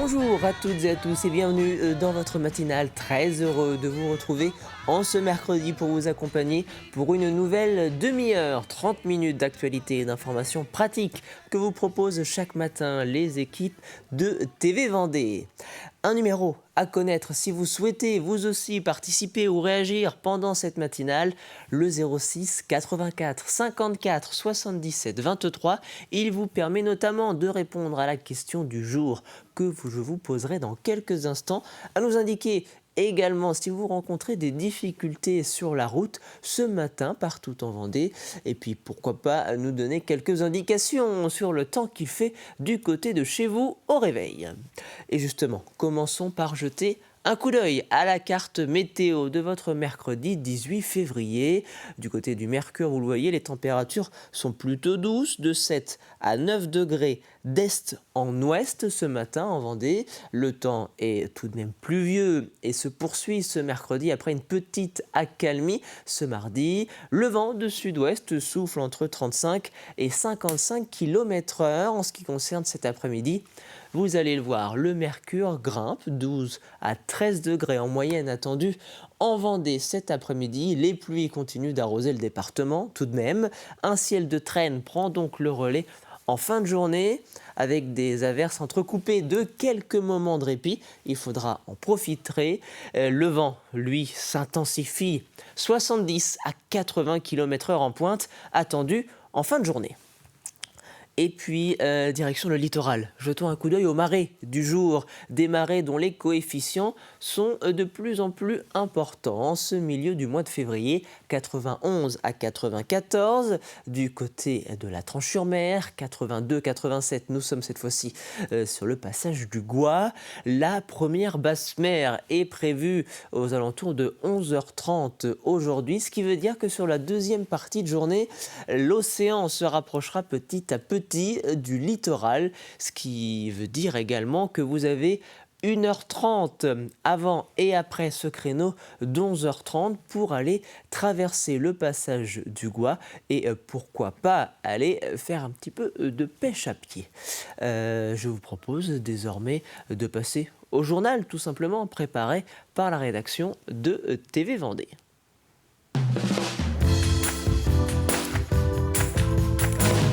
Bonjour à toutes et à tous et bienvenue dans votre matinale. Très heureux de vous retrouver en ce mercredi pour vous accompagner pour une nouvelle demi-heure, 30 minutes d'actualité et d'informations pratiques que vous proposent chaque matin les équipes de TV Vendée. Un numéro à connaître si vous souhaitez vous aussi participer ou réagir pendant cette matinale, le 06 84 54 77 23. Il vous permet notamment de répondre à la question du jour que je vous poserai dans quelques instants, à nous indiquer également si vous rencontrez des difficultés sur la route ce matin partout en Vendée. Et puis pourquoi pas nous donner quelques indications sur le temps qu'il fait du côté de chez vous au réveil. Et justement, commençons par jeter un coup d'œil à la carte météo de votre mercredi 18 février. Du côté du Mercure, vous le voyez, les températures sont plutôt douces, de 7 à 9 degrés d'est en ouest ce matin en Vendée. Le temps est tout de même pluvieux et se poursuit ce mercredi après une petite accalmie ce mardi. Le vent de sud-ouest souffle entre 35 et 55 km/h en ce qui concerne cet après-midi. Vous allez le voir, le mercure grimpe, 12 à 13 degrés en moyenne attendue en Vendée cet après-midi. Les pluies continuent d'arroser le département tout de même. Un ciel de traîne prend donc le relais en fin de journée avec des averses entrecoupées de quelques moments de répit. Il faudra en profiter. Le vent, lui, s'intensifie, 70 à 80 km/h en pointe, attendu en fin de journée. Et puis, direction le littoral. Jetons un coup d'œil aux marées du jour. Des marées dont les coefficients sont de plus en plus importants. En ce milieu du mois de février, 91 à 94. Du côté de la Tranche-sur-Mer, 82, 87. Nous sommes cette fois-ci sur le passage du Gois. La première basse mer est prévue aux alentours de 11h30 aujourd'hui. Ce qui veut dire que sur la deuxième partie de journée, l'océan se rapprochera petit à petit du littoral, ce qui veut dire également que vous avez 1h30 avant et après ce créneau d'11h30 pour aller traverser le passage du Gois et pourquoi pas aller faire un petit peu de pêche à pied. Je vous propose désormais de passer au journal tout simplement préparé par la rédaction de TV Vendée.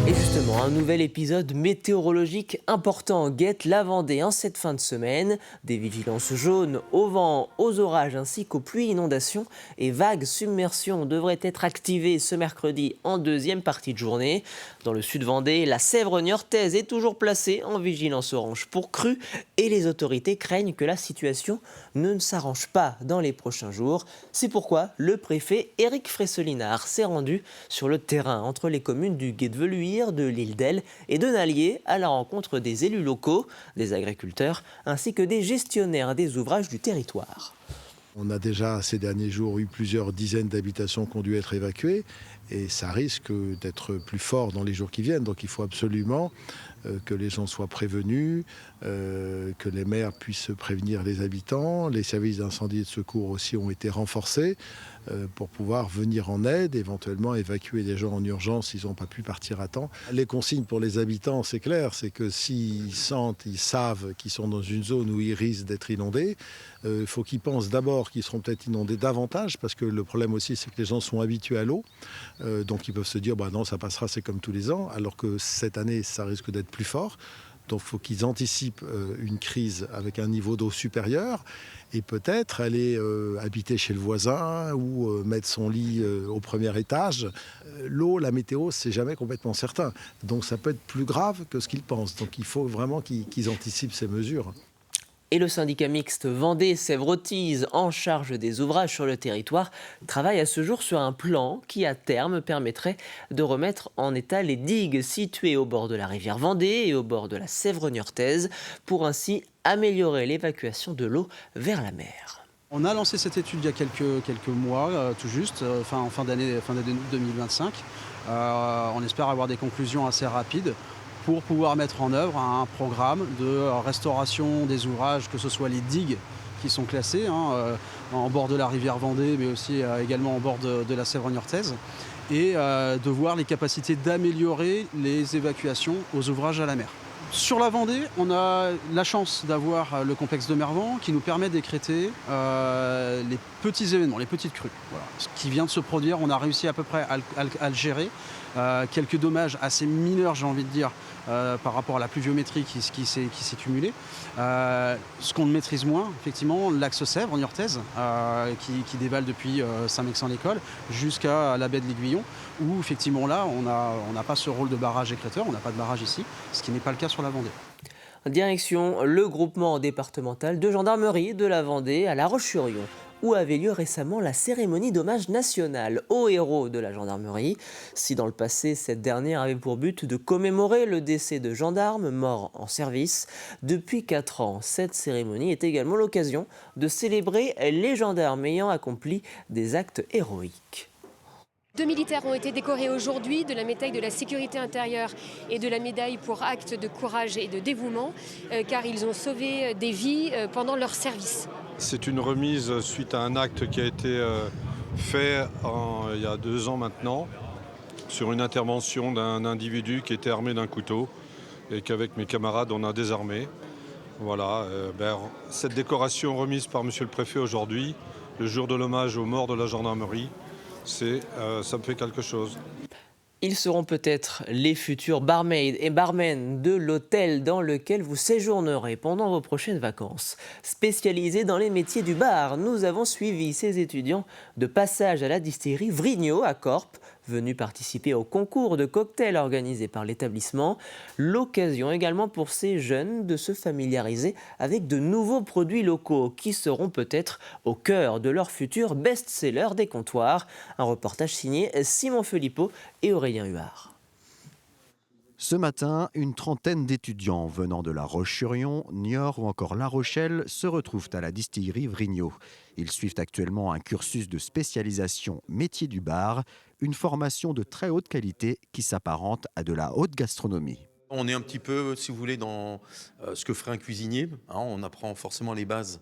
Et justement, un nouvel épisode météorologique important guette la Vendée en cette fin de semaine. Des vigilances jaunes au vent, aux orages ainsi qu'aux pluies, inondations et vagues submersions devraient être activées ce mercredi en deuxième partie de journée. Dans le sud Vendée, la Sèvre niortaise est toujours placée en vigilance orange pour crue et les autorités craignent que la situation ne s'arrange pas dans les prochains jours. C'est pourquoi le préfet Éric Fresselinard s'est rendu sur le terrain entre les communes du Gué-de-Veluire, de l'île d'Elle et de Nalier à la rencontre des élus locaux, des agriculteurs ainsi que des gestionnaires des ouvrages du territoire. On a déjà ces derniers jours eu plusieurs dizaines d'habitations qui ont dû être évacuées et ça risque d'être plus fort dans les jours qui viennent. Donc il faut absolument que les gens soient prévenus, que les maires puissent prévenir les habitants. Les services d'incendie et de secours aussi ont été renforcés pour pouvoir venir en aide, éventuellement évacuer des gens en urgence s'ils n'ont pas pu partir à temps. Les consignes pour les habitants, c'est clair, c'est que s'ils sentent, ils savent qu'ils sont dans une zone où ils risquent d'être inondés, il faut qu'ils pensent d'abord qu'ils seront peut-être inondés davantage, parce que le problème aussi, c'est que les gens sont habitués à l'eau. Donc ils peuvent se dire, bah non, ça passera, c'est comme tous les ans, alors que cette année, ça risque d'être plus fort. Donc il faut qu'ils anticipent une crise avec un niveau d'eau supérieur et peut-être aller habiter chez le voisin ou mettre son lit au premier étage. L'eau, la météo, c'est jamais complètement certain. Donc ça peut être plus grave que ce qu'ils pensent. Donc il faut vraiment qu'ils anticipent ces mesures. Et le syndicat mixte Vendée-Sèvres-Otise, en charge des ouvrages sur le territoire, travaille à ce jour sur un plan qui, à terme, permettrait de remettre en état les digues situées au bord de la rivière Vendée et au bord de la Sèvre niortaise, pour ainsi améliorer l'évacuation de l'eau vers la mer. On a lancé cette étude il y a quelques mois, tout juste, en fin d'année 2025. On espère avoir des conclusions assez rapides pour pouvoir mettre en œuvre un programme de restauration des ouvrages, que ce soit les digues qui sont classées en bord de la rivière Vendée, mais aussi également en bord de la Sèvre niortaise, et de voir les capacités d'améliorer les évacuations aux ouvrages à la mer. Sur la Vendée, on a la chance d'avoir le complexe de Mervan qui nous permet d'écrêter les petits événements, les petites crues. Voilà. Ce qui vient de se produire, on a réussi à peu près à le gérer. Quelques dommages assez mineurs, j'ai envie de dire, par rapport à la pluviométrie qui s'est cumulée. Ce qu'on maîtrise moins, effectivement, l'axe Sèvres, Niortaise, qui dévale depuis Saint-Mexan-l'École jusqu'à la baie de l'Aiguillon, où effectivement là, on n'a pas ce rôle de barrage écrêteur, on n'a pas de barrage ici, ce qui n'est pas le cas sur la Vendée. Direction le groupement départemental de gendarmerie de la Vendée à La Roche-sur-Yon, où avait lieu récemment la cérémonie d'hommage national aux héros de la gendarmerie. Si dans le passé, cette dernière avait pour but de commémorer le décès de gendarmes morts en service, depuis 4 ans, cette cérémonie est également l'occasion de célébrer les gendarmes ayant accompli des actes héroïques. 2 militaires ont été décorés aujourd'hui de la médaille de la sécurité intérieure et de la médaille pour actes de courage et de dévouement, car ils ont sauvé des vies pendant leur service. C'est une remise suite à un acte qui a été fait il y a 2 ans maintenant, sur une intervention d'un individu qui était armé d'un couteau et qu'avec mes camarades on a désarmé. Voilà, cette décoration remise par monsieur le préfet aujourd'hui, le jour de l'hommage aux morts de la gendarmerie, ça me fait quelque chose. Ils seront peut-être les futurs barmaids et barmen de l'hôtel dans lequel vous séjournerez pendant vos prochaines vacances. Spécialisés dans les métiers du bar, nous avons suivi ces étudiants de passage à la distillerie Vrignot à Corp, venus participer au concours de cocktails organisé par l'établissement. L'occasion également pour ces jeunes de se familiariser avec de nouveaux produits locaux qui seront peut-être au cœur de leur futur best-seller des comptoirs. Un reportage signé Simon Felipeau et Aurélien Huard. Ce matin, une trentaine d'étudiants venant de La Roche-sur-Yon, Niort ou encore La Rochelle se retrouvent à la distillerie Vrignot. Ils suivent actuellement un cursus de spécialisation métier du bar, une formation de très haute qualité qui s'apparente à de la haute gastronomie. On est un petit peu, si vous voulez, dans ce que ferait un cuisinier. On apprend forcément les bases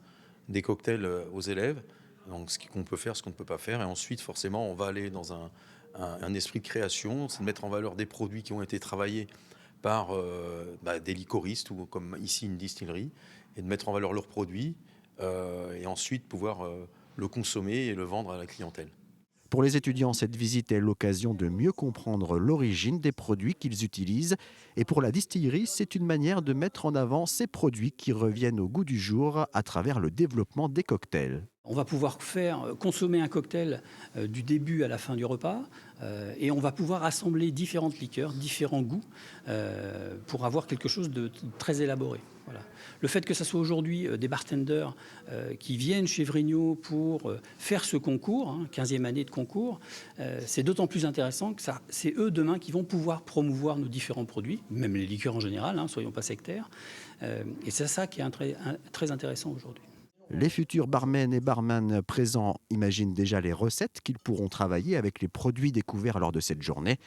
des cocktails aux élèves, donc ce qu'on peut faire, ce qu'on ne peut pas faire. Et ensuite, forcément, on va aller dans un esprit de création, c'est de mettre en valeur des produits qui ont été travaillés par des liquoristes ou comme ici une distillerie, et de mettre en valeur leurs produits et ensuite pouvoir le consommer et le vendre à la clientèle. Pour les étudiants, cette visite est l'occasion de mieux comprendre l'origine des produits qu'ils utilisent. Et pour la distillerie, c'est une manière de mettre en avant ces produits qui reviennent au goût du jour à travers le développement des cocktails. On va pouvoir consommer un cocktail du début à la fin du repas et on va pouvoir assembler différentes liqueurs, différents goûts pour avoir quelque chose de très élaboré. Voilà. Le fait que ce soit aujourd'hui des bartenders qui viennent chez Vrignot pour faire ce concours, 15e année de concours, c'est d'autant plus intéressant que c'est eux demain qui vont pouvoir promouvoir nos différents produits, même les liqueurs en général, soyons pas sectaires. Et c'est ça qui est très intéressant aujourd'hui. Les futurs barmen et barman présents imaginent déjà les recettes qu'ils pourront travailler avec les produits découverts lors de cette journée.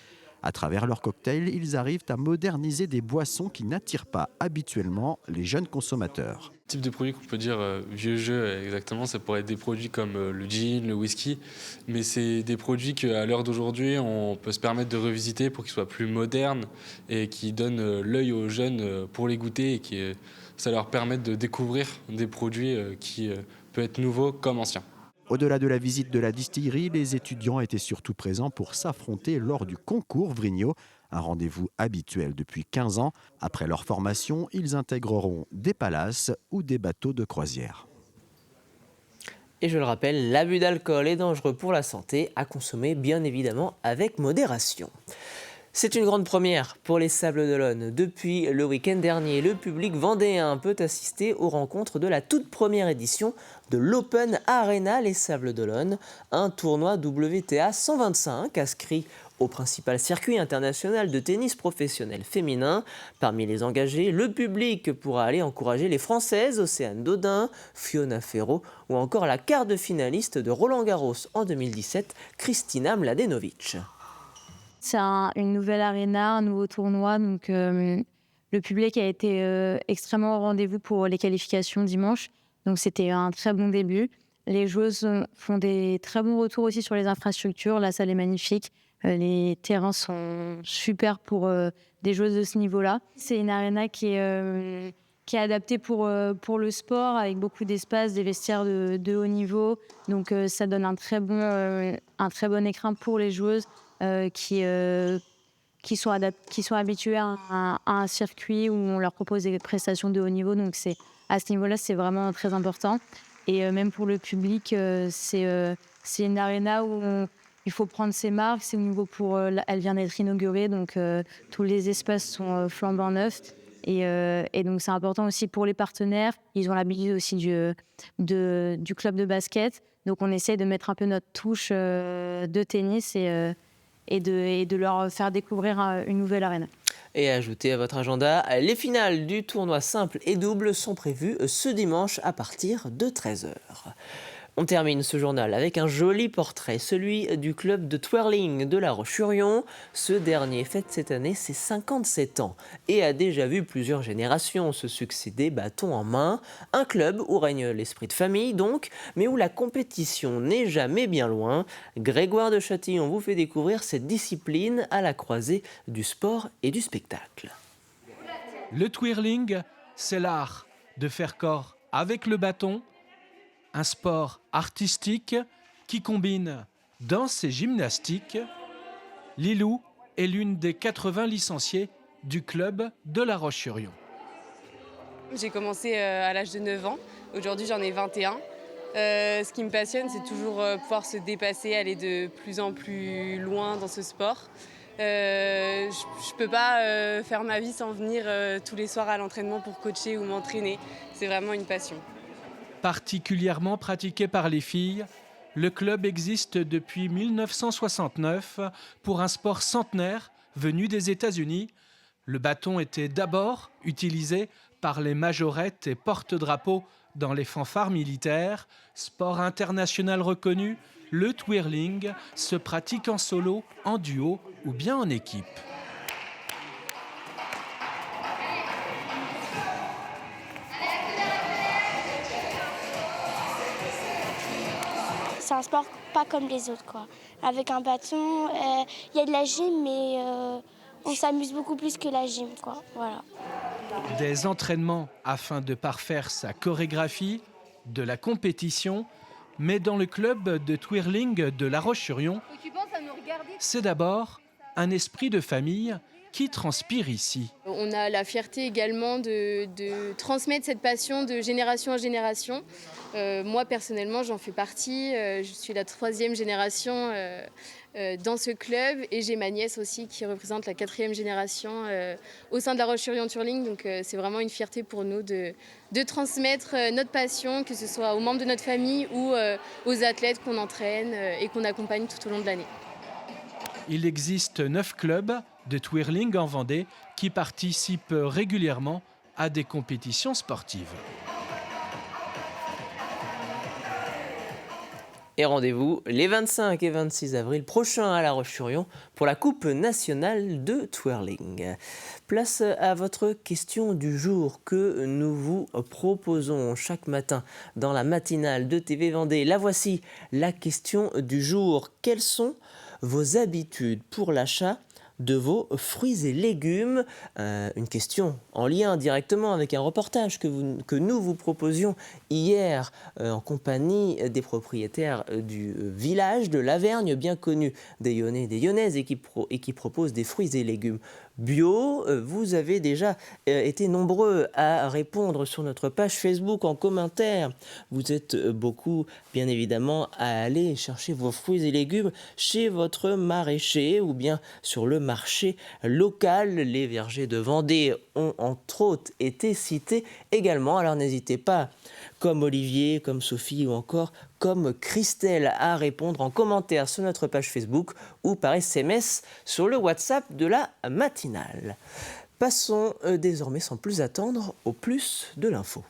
À travers leurs cocktails, ils arrivent à moderniser des boissons qui n'attirent pas habituellement les jeunes consommateurs. Le type de produit qu'on peut dire vieux jeu exactement, ça pourrait être des produits comme le gin, le whisky, mais c'est des produits qu'à l'heure d'aujourd'hui, on peut se permettre de revisiter pour qu'ils soient plus modernes et qui donnent l'œil aux jeunes pour les goûter et qui ça leur permette de découvrir des produits qui peuvent être nouveaux comme anciens. Au-delà de la visite de la distillerie, les étudiants étaient surtout présents pour s'affronter lors du concours Vrignot, un rendez-vous habituel depuis 15 ans. Après leur formation, ils intégreront des palaces ou des bateaux de croisière. Et je le rappelle, l'abus d'alcool est dangereux pour la santé, à consommer bien évidemment avec modération. C'est une grande première pour les Sables d'Olonne. Depuis le week-end dernier, le public vendéen peut assister aux rencontres de la toute première édition de l'Open Arena Les Sables d'Olonne, un tournoi WTA 125 inscrit au principal circuit international de tennis professionnel féminin. Parmi les engagés, le public pourra aller encourager les Françaises Océane Dodin, Fiona Ferro ou encore la quart de finaliste de Roland-Garros en 2017, Kristina Mladenovic. C'est une nouvelle arena, un nouveau tournoi, donc le public a été extrêmement au rendez-vous pour les qualifications dimanche, donc c'était un très bon début. Les joueuses font des très bons retours aussi sur les infrastructures, la salle est magnifique, Les terrains sont super pour des joueuses de ce niveau-là. C'est une arena qui est adaptée pour le sport, avec beaucoup d'espace, des vestiaires de haut niveau. Donc ça donne un très bon écrin pour les joueuses qui sont habituées à un circuit où on leur propose des prestations de haut niveau. Donc à ce niveau-là, c'est vraiment très important. Et même pour le public, c'est une arena où il faut prendre ses marques. C'est au niveau elle vient d'être inaugurée, donc tous les espaces sont flambant neufs. Et donc c'est important aussi pour les partenaires. Ils ont l'habitude aussi du club de basket. Donc on essaie de mettre un peu notre touche de tennis et de leur faire découvrir une nouvelle arène. Et ajoutez à votre agenda, les finales du tournoi simple et double sont prévues ce dimanche à partir de 13h. On termine ce journal avec un joli portrait, celui du club de twirling de La Roche-sur-Yon. Ce dernier fête cette année ses 57 ans et a déjà vu plusieurs générations se succéder bâton en main. Un club où règne l'esprit de famille donc, mais où la compétition n'est jamais bien loin. Grégoire de Châtillon vous fait découvrir cette discipline à la croisée du sport et du spectacle. Le twirling, c'est l'art de faire corps avec le bâton. Un sport artistique qui combine danse et gymnastique. Lilou est l'une des 80 licenciées du club de La Roche-sur-Yon. J'ai commencé à l'âge de 9 ans. Aujourd'hui, j'en ai 21. Ce qui me passionne, c'est toujours pouvoir se dépasser, aller de plus en plus loin dans ce sport. Je ne peux pas faire ma vie sans venir tous les soirs à l'entraînement pour coacher ou m'entraîner. C'est vraiment une passion. Particulièrement pratiqué par les filles, le club existe depuis 1969 pour un sport centenaire venu des États-Unis. Le bâton était d'abord utilisé par les majorettes et porte-drapeaux dans les fanfares militaires. Sport international reconnu, le twirling se pratique en solo, en duo ou bien en équipe. C'est un sport pas comme les autres, quoi. Avec un bâton, y a de la gym, mais on s'amuse beaucoup plus que la gym, quoi. Voilà. Des entraînements afin de parfaire sa chorégraphie, de la compétition, mais dans le club de twirling de La Roche-sur-Yon, c'est d'abord un esprit de famille qui transpire ici. On a la fierté également de transmettre cette passion de génération en génération. Moi, personnellement, j'en fais partie. Je suis la 3e génération dans ce club et j'ai ma nièce aussi qui représente la 4e génération au sein de La Roche-sur-Yon Twirling. Donc c'est vraiment une fierté pour nous de transmettre notre passion, que ce soit aux membres de notre famille ou aux athlètes qu'on entraîne et qu'on accompagne tout au long de l'année. Il existe 9 clubs de twirling en Vendée qui participent régulièrement à des compétitions sportives. Et rendez-vous les 25 et 26 avril prochains à La Roche-sur-Yon pour la Coupe nationale de twirling. Place à votre question du jour que nous vous proposons chaque matin dans la matinale de TV Vendée. La voici, la question du jour. Quelles sont vos habitudes pour l'achat de vos fruits et légumes? Une question en lien directement avec un reportage que nous vous proposions hier en compagnie des propriétaires du village de Lavergne, bien connu des Lyonnais et des Lyonnaises et qui propose des fruits et légumes bio. Vous avez déjà été nombreux à répondre sur notre page Facebook en commentaire. Vous êtes beaucoup, bien évidemment, à aller chercher vos fruits et légumes chez votre maraîcher ou bien sur le marché local. Les vergers de Vendée ont entre autres été cités également. Alors n'hésitez pas, comme Olivier, comme Sophie ou encore comme Christelle, à répondre en commentaire sur notre page Facebook ou par SMS sur le WhatsApp de la matinale. Passons désormais sans plus attendre au plus de l'info.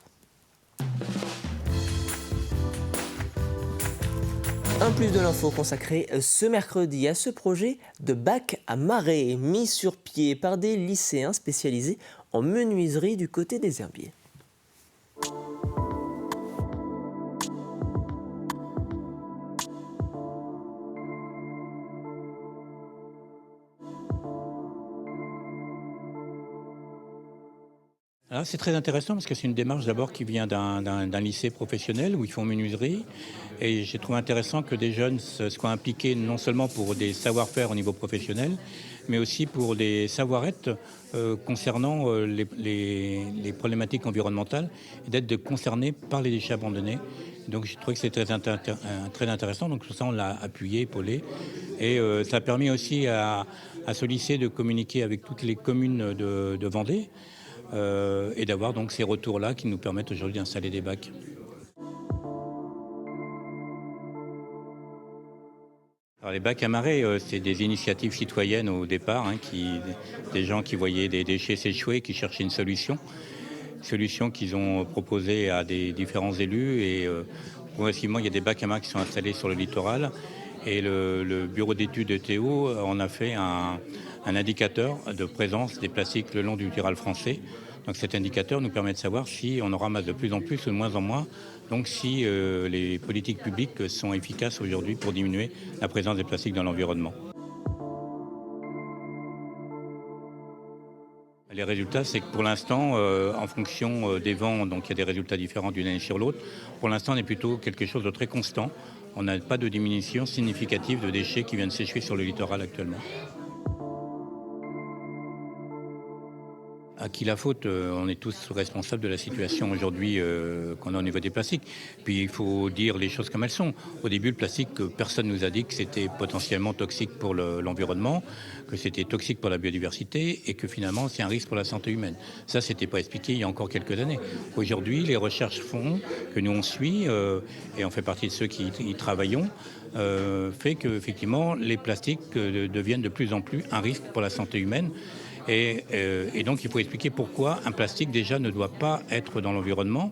Un plus de l'info consacré ce mercredi à ce projet de bac à marée mis sur pied par des lycéens spécialisés en menuiserie du côté des Herbiers. Alors, c'est très intéressant parce que c'est une démarche d'abord qui vient d'un lycée professionnel où ils font menuiserie. Et j'ai trouvé intéressant que des jeunes soient impliqués non seulement pour des savoir-faire au niveau professionnel, mais aussi pour des savoir-être concernant les problématiques environnementales et d'être concernés par les déchets abandonnés. Donc j'ai trouvé que c'était très intéressant. Donc tout ça, on l'a appuyé, épaulé. Et ça a permis aussi à ce lycée de communiquer avec toutes les communes de Vendée et d'avoir donc ces retours-là qui nous permettent aujourd'hui d'installer des bacs. Alors, les bacs à marée, c'est des initiatives citoyennes au départ, des gens qui voyaient des déchets s'échouer, qui cherchaient une solution qu'ils ont proposée à des différents élus. Et progressivement, il y a des bacs à marée qui sont installés sur le littoral. Et le bureau d'études de Théo en a fait un indicateur de présence des plastiques le long du littoral français. Donc cet indicateur nous permet de savoir si on en ramasse de plus en plus ou de moins en moins. Donc si les politiques publiques sont efficaces aujourd'hui pour diminuer la présence des plastiques dans l'environnement. Les résultats, c'est que pour l'instant, en fonction des vents, donc il y a des résultats différents d'une année sur l'autre. Pour l'instant, on est plutôt quelque chose de très constant. On n'a pas de diminution significative de déchets qui viennent s'échouer sur le littoral actuellement. À qui la faute? On est tous responsables de la situation aujourd'hui qu'on a au niveau des plastiques. Puis il faut dire les choses comme elles sont. Au début, le plastique, personne ne nous a dit que c'était potentiellement toxique pour l'environnement, que c'était toxique pour la biodiversité et que finalement c'est un risque pour la santé humaine. Ça, c'était pas expliqué il y a encore quelques années. Aujourd'hui, les recherches font que nous on suit et on fait partie de ceux qui y travaillons. Fait qu'effectivement, les plastiques deviennent de plus en plus un risque pour la santé humaine. Et donc, il faut expliquer pourquoi un plastique, déjà, ne doit pas être dans l'environnement.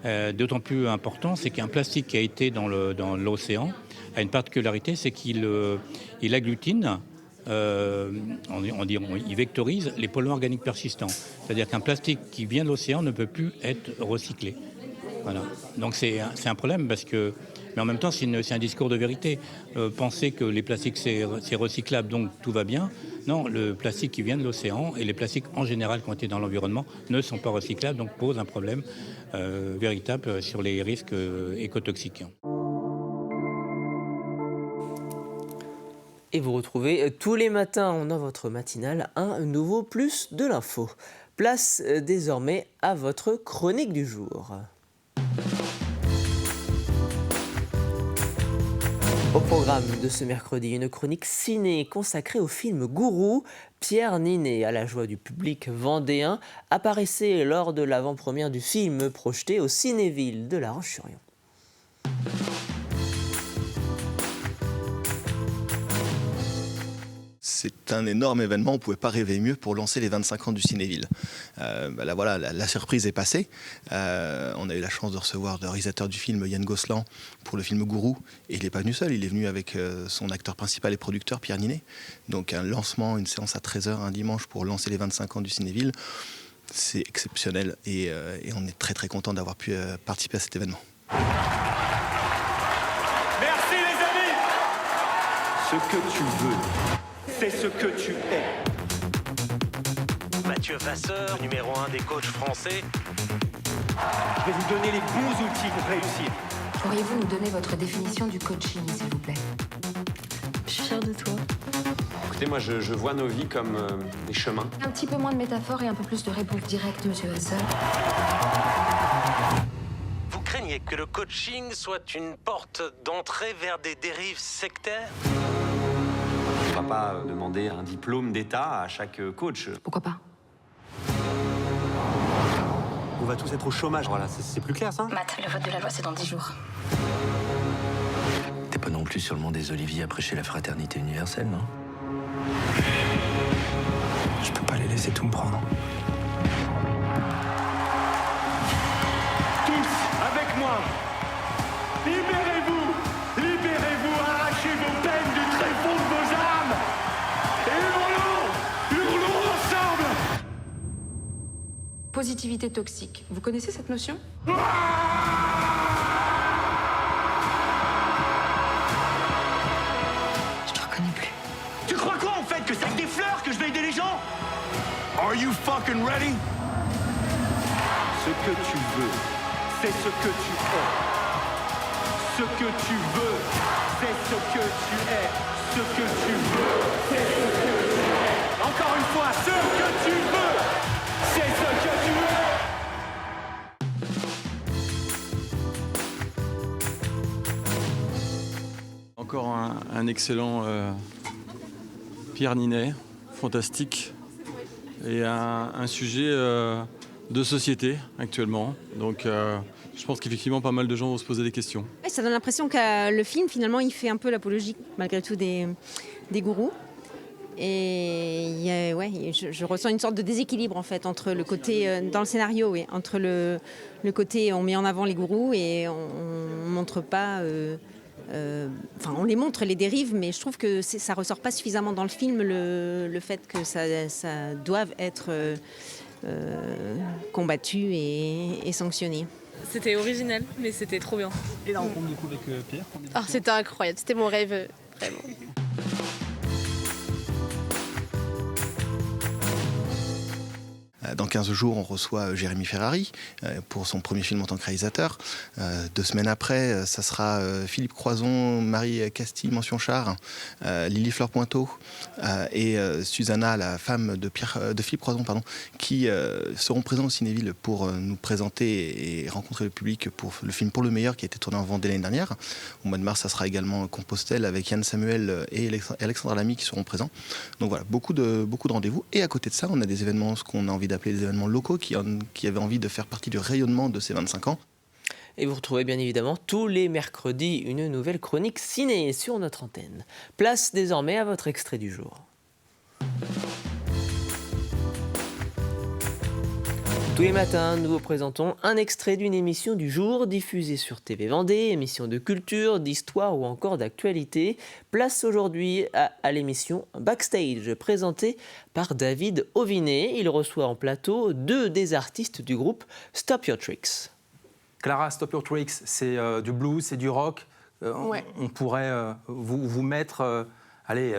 D'autant plus important, c'est qu'un plastique qui a été dans l'océan a une particularité, c'est qu'il agglutine, il vectorise les polluants organiques persistants. C'est-à-dire qu'un plastique qui vient de l'océan ne peut plus être recyclé. Voilà. Donc, c'est un problème parce que... Mais en même temps, c'est un discours de vérité. Penser que les plastiques, c'est recyclable, donc tout va bien. Non, le plastique qui vient de l'océan et les plastiques en général qui ont été dans l'environnement ne sont pas recyclables, donc posent un problème véritable sur les risques écotoxiques. Et vous retrouvez tous les matins dans votre matinale un nouveau plus de l'info. Place désormais à votre chronique du jour. Au programme de ce mercredi, une chronique ciné consacrée au film Gourou. Pierre Ninet, à la joie du public vendéen, apparaissait lors de l'avant-première du film projeté au Cinéville de La Roche-sur-Yon. C'est un énorme événement, on ne pouvait pas rêver mieux pour lancer les 25 ans du Cinéville. Là, voilà, la surprise est passée. On a eu la chance de recevoir le réalisateur du film, Yann Gosselin, pour le film Gourou. Et il n'est pas venu seul, il est venu avec son acteur principal et producteur, Pierre Ninet. Donc un lancement, une séance à 13h un dimanche pour lancer les 25 ans du Cinéville. C'est exceptionnel et on est très très content d'avoir pu participer à cet événement. Merci les amis. Ce que tu veux. C'est ce que tu es. Mathieu Vasseur, numéro 1 des coachs français. Je vais vous donner les bons outils pour réussir. Pourriez-vous nous donner votre définition du coaching, s'il vous plaît? Je suis fière de toi. Écoutez, moi, je vois nos vies comme des chemins. Un petit peu moins de métaphores et un peu plus de réponses directes, monsieur Vasseur. Vous craignez que le coaching soit une porte d'entrée vers des dérives sectaires? On ne va pas demander un diplôme d'État à chaque coach. Pourquoi pas? On va tous être au chômage. Voilà, c'est plus clair, ça? Matt, le vote de la loi, c'est dans 10 jours. T'es pas non plus sur le mont des Oliviers à prêcher la fraternité universelle, non? Je peux pas les laisser tout me prendre. Tous, avec moi. Libérez-vous. Libérez-vous, arrachez vos peines du tréfonds de vos âmes. Et hurlons ensemble. Positivité toxique. Vous connaissez cette notion? Je te reconnais plus. Tu crois quoi en fait? Que c'est avec des fleurs que je vais aider les gens? Are you fucking ready? Ce que tu veux, c'est ce que tu es. Ce que tu veux, c'est ce que tu es. Ce que tu veux, c'est ce que tu es. Encore une fois, ce que tu veux, c'est ce que tu es. Encore un excellent Pierre Ninet, fantastique, et un sujet de société actuellement. Donc je pense qu'effectivement pas mal de gens vont se poser des questions. Ça donne l'impression que le film, finalement, il fait un peu l'apologie, malgré tout, des gourous. Et je ressens une sorte de déséquilibre, en fait, entre le côté, dans le scénario, oui, entre le côté on met en avant les gourous et on montre pas... on les montre, les dérives, mais je trouve que ça ressort pas suffisamment dans le film, le fait que ça doive être combattu et sanctionné. C'était original, mais c'était trop bien. Et la rencontre du coup avec Pierre? C'était incroyable, c'était mon rêve, vraiment. Dans 15 jours, on reçoit Jérémy Ferrari pour son premier film en tant que réalisateur. 2 semaines après, ça sera Philippe Croison, Marie Castille, mention char, Lily Fleur Pointeau et Susanna, la femme de Philippe Croison, qui seront présents au Cinéville pour nous présenter et rencontrer le public pour le film Pour le meilleur qui a été tourné en Vendée l'année dernière. Au mois de mars, ça sera également Compostelle avec Yann Samuel et Alexandra Lamy qui seront présents. Donc voilà, beaucoup de rendez-vous. Et à côté de ça, on a des événements, ce qu'on a envie d'appeler des événements locaux qui avaient envie de faire partie du rayonnement de ces 25 ans. Et vous retrouvez bien évidemment tous les mercredis une nouvelle chronique ciné sur notre antenne. Place désormais à votre extrait du jour. Tous les matins, nous vous présentons un extrait d'une émission du jour diffusée sur TV Vendée, émission de culture, d'histoire ou encore d'actualité. Place aujourd'hui à l'émission Backstage, présentée par David Ovinet. Il reçoit en plateau 2 des artistes du groupe Stop Your Tricks. Clara, Stop Your Tricks, c'est du blues, c'est du rock. On pourrait vous mettre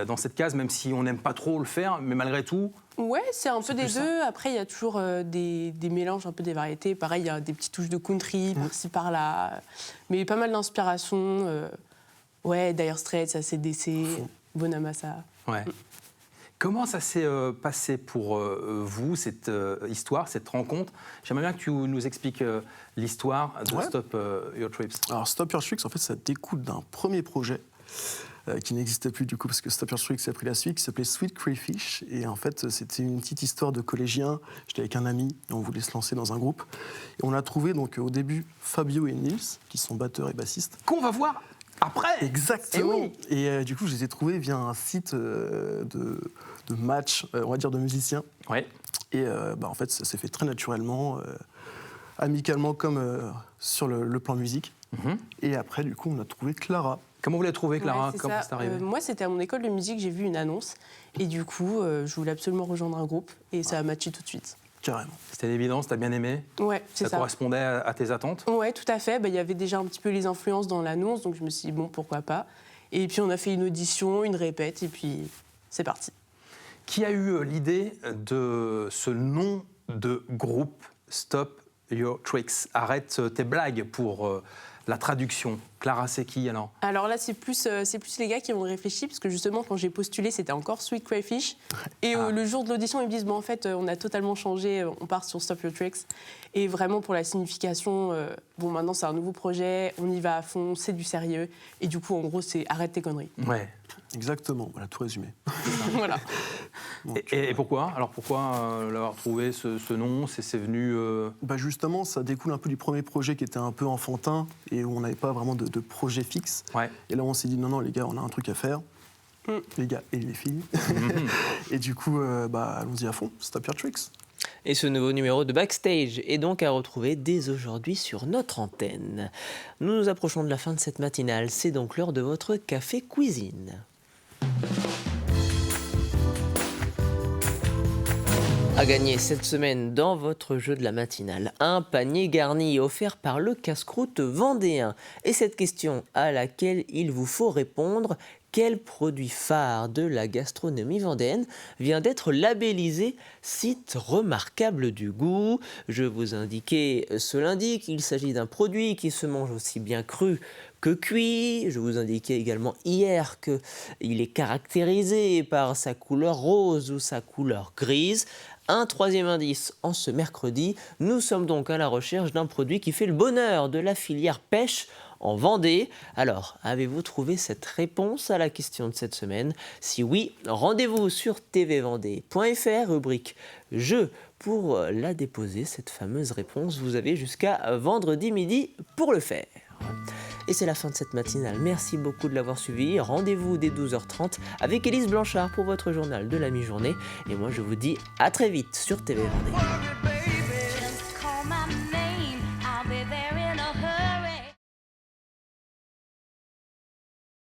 dans cette case, même si on n'aime pas trop le faire, mais malgré tout... Ouais, c'est un peu des deux. Après, il y a toujours des mélanges, un peu des variétés. Pareil, il y a des petites touches de country, par-ci, par-là. Mais pas mal d'inspiration. Dire Straits, AC/DC, Bonamassa. Ouais. Comment ça s'est passé pour vous, cette histoire, cette rencontre? J'aimerais bien que tu nous expliques l'histoire de Stop Your Tricks. Alors, Stop Your Tricks, en fait, ça découle d'un premier projet qui n'existait plus du coup parce que Stop Your Tricks a pris la suite, qui s'appelait Sweet Crayfish. Et en fait, c'était une petite histoire de collégien. J'étais avec un ami et on voulait se lancer dans un groupe. Et on a trouvé donc au début Fabio et Nils, qui sont batteurs et bassistes. Qu'on va voir après. Exactement. Et du coup, je les ai trouvés via un site de match, on va dire de musiciens. Ouais. Et en fait, ça s'est fait très naturellement, amicalement comme sur le plan musique. Et après, du coup, on a trouvé Clara. Comment vous l'avez trouvée, Clara? Comment c'est arrivé? Moi, c'était à mon école de musique, j'ai vu une annonce. Et du coup, je voulais absolument rejoindre un groupe. Et ça a matché tout de suite. Carrément. C'était l'évidence, t'as bien aimé? Ouais, c'est ça. Ça correspondait à tes attentes? Ouais, tout à fait. Il y avait déjà un petit peu les influences dans l'annonce. Donc je me suis dit, bon, pourquoi pas. Et puis, on a fait une audition, une répète. Et puis, c'est parti. Qui a eu l'idée de ce nom de groupe Stop Your Tricks? Arrête tes blagues pour la traduction. Clara, c'est qui alors? Alors là, c'est plus les gars qui ont réfléchi, parce que justement, quand j'ai postulé, c'était encore Sweet Crayfish. Et le jour de l'audition, ils me disent, en fait, on a totalement changé, on part sur Stop Your Tricks. Et vraiment, pour la signification, maintenant, c'est un nouveau projet, on y va à fond, c'est du sérieux. Et du coup, en gros, c'est arrête tes conneries. Ouais. Exactement, voilà, tout résumé. Voilà. Et pourquoi? Alors pourquoi l'avoir trouvé ce nom? C'est venu... Justement, ça découle un peu du premier projet qui était un peu enfantin et où on n'avait pas vraiment de projet fixe. Ouais. Et là, on s'est dit, non, les gars, on a un truc à faire. Les gars et les filles. Et du coup, allons-y à fond, Stop Your Tricks. Et ce nouveau numéro de Backstage est donc à retrouver dès aujourd'hui sur notre antenne. Nous nous approchons de la fin de cette matinale, c'est donc l'heure de votre café cuisine. À gagner cette semaine dans votre jeu de la matinale, un panier garni offert par le casse-croûte vendéen. Et cette question à laquelle il vous faut répondre, quel produit phare de la gastronomie vendéenne vient d'être labellisé site remarquable du goût? Je vous indiquais ce lundi qu'il s'agit d'un produit qui se mange aussi bien cru que cuit. Je vous indiquais également hier qu'il est caractérisé par sa couleur rose ou sa couleur grise. Un troisième indice en ce mercredi, nous sommes donc à la recherche d'un produit qui fait le bonheur de la filière pêche en Vendée. Alors, avez-vous trouvé cette réponse à la question de cette semaine? Si oui, rendez-vous sur tvvendée.fr, rubrique « Jeux » pour la déposer, cette fameuse réponse. Vous avez jusqu'à vendredi midi pour le faire. Et c'est la fin de cette matinale. Merci beaucoup de l'avoir suivi. Rendez-vous dès 12h30 avec Élise Blanchard pour votre journal de la mi-journée. Et moi, je vous dis à très vite sur TV Vendée.